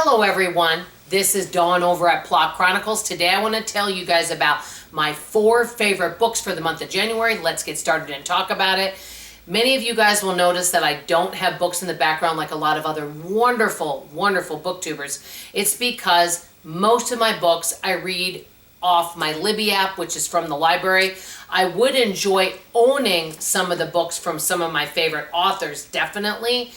Hello everyone, this is Dawn over at Plot Chronicles. Today I want to tell you guys about my 4 favorite books for the month of January. Let's get started and talk about it. Many of you guys will notice that I don't have books in the background like a lot of other wonderful booktubers. It's because most of my books I read off my Libby app, which is from the library. I would enjoy owning some of the books from some of my favorite authors, definitely,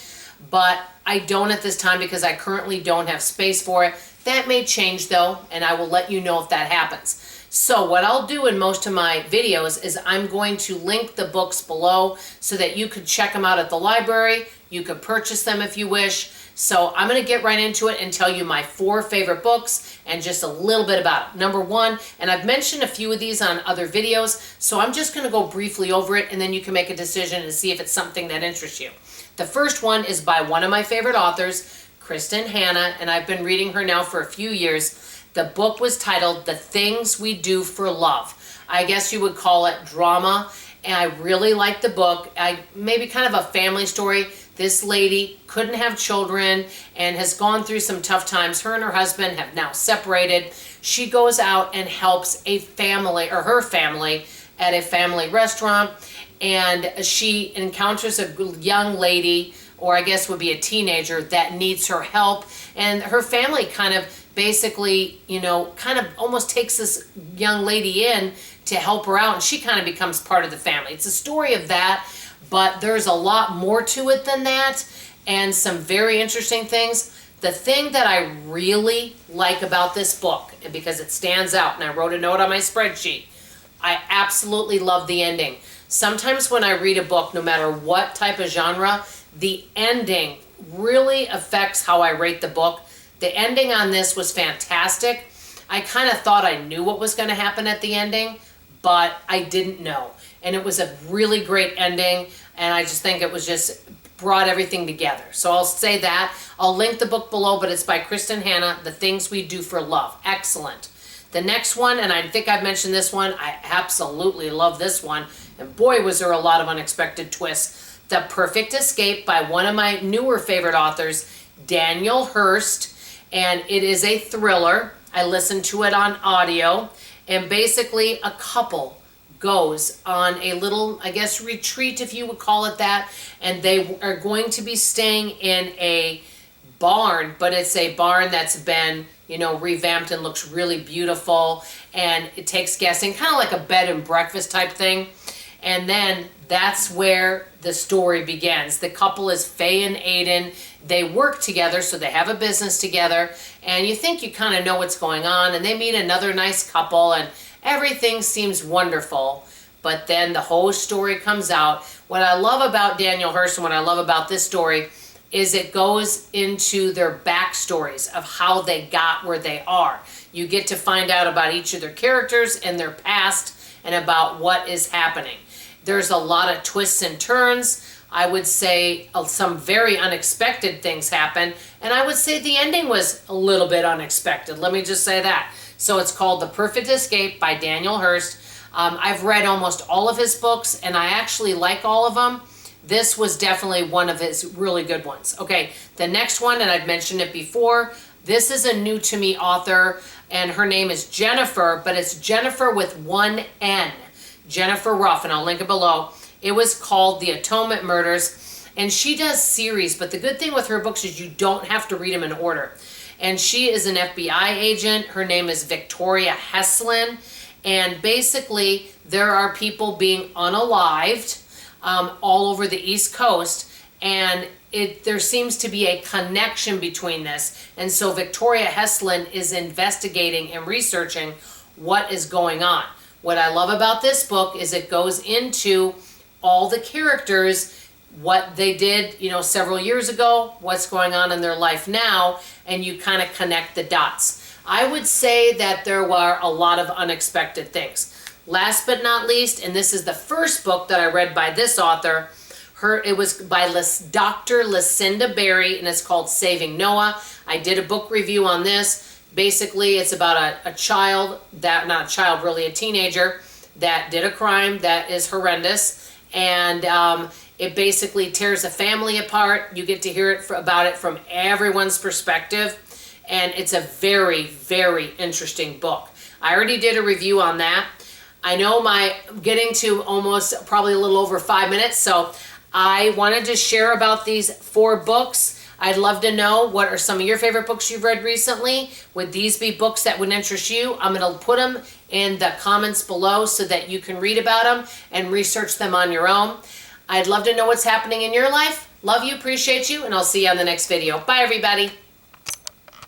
but I don't at this time because I currently don't have space for it. That may change though, and I will let you know if that happens. So what I'll do in most of my videos is I'm going to link the books below so that you could check them out at the library. You could purchase them if you wish. So I'm going to get right into it and tell you my 4 favorite books and just a little bit about it. Number 1, and I've mentioned a few of these on other videos, so I'm just going to go briefly over it and then you can make a decision and see if it's something that interests you. The first one is by one of my favorite authors, Kristin Hannah, and I've been reading her now for a few years. The book was titled The Things We Do for Love. I guess you would call it drama, and I really liked the book. Maybe kind of a family story. This lady couldn't have children and has gone through some tough times. Her and her husband have now separated. She goes out and helps a family, or her family, at a family restaurant, and she encounters a young lady, or I guess would be a teenager, that needs her help, and her family kind of basically, kind of almost takes this young lady in to help her out, and she kind of becomes part of the family. It's a story of that, but there's a lot more to it than that, and some very interesting things. The thing that I really like about this book, and because it stands out, and I wrote a note on my spreadsheet, I absolutely love the ending. Sometimes when I read a book, no matter what type of genre, the ending really affects how I rate the book. The ending on this was fantastic. I kind of thought I knew what was going to happen at the ending, but I didn't know. And it was a really great ending, and I just think it was just brought everything together. So I'll say that. I'll link the book below, but it's by Kristin Hannah, The Things We Do for Love. Excellent. The next one, and I think I've mentioned this one, I absolutely love this one, and boy was there a lot of unexpected twists. The Perfect Escape by one of my newer favorite authors, Daniel Hurst, and it is a thriller. I listened to it on audio, and basically a couple goes on a little, I guess, retreat, if you would call it that, and they are going to be staying in a barn, but it's a barn that's been, revamped and looks really beautiful, and it takes guessing, kind of like a bed and breakfast type thing. And then that's where the story begins. The couple is Faye and Aiden. They work together, so they have a business together, and you think you kind of know what's going on, and they meet another nice couple, and everything seems wonderful. But then the whole story comes out. What I love about Daniel Hurst and what I love about this story is it goes into their backstories of how they got where they are. You get to find out about each of their characters and their past and about what is happening. There's a lot of twists and turns. I would say some very unexpected things happen, and I would say the ending was a little bit unexpected. Let me just say that. So it's called The Perfect Escape by Daniel Hurst. I've read almost all of his books, and I actually like all of them. This was definitely one of his really good ones. Okay, the next one, and I've mentioned it before, this is a new to me author, and her name is Jenifer, but it's Jenifer with one N. Jenifer Ruff, and I'll link it below. It was called The Atonement Murders, and she does series, but the good thing with her books is you don't have to read them in order. And she is an FBI agent. Her name is Victoria Heslin, and basically there are people being unalived all over the East Coast, and there seems to be a connection between this. And so Victoria Heslin is investigating and researching what is going on. What I love about this book is it goes into all the characters, what they did, several years ago, what's going on in their life now, and you kind of connect the dots. I would say that there were a lot of unexpected things. Last but not least, and this is the first book that I read by this author, it was by Dr. Lucinda Berry, and it's called Saving Noah. I did a book review on this. Basically, it's about a child, a teenager that did a crime that is horrendous, and it basically tears a family apart. You get to hear about it from everyone's perspective, and it's a very, very interesting book. I already did a review on that. I know my getting to almost probably a little over 5 minutes, so I wanted to share about these 4 books. I'd love to know what are some of your favorite books you've read recently. Would these be books that would interest you? I'm going to put them in the comments below so that you can read about them and research them on your own. I'd love to know what's happening in your life. Love you, appreciate you, and I'll see you on the next video. Bye, everybody.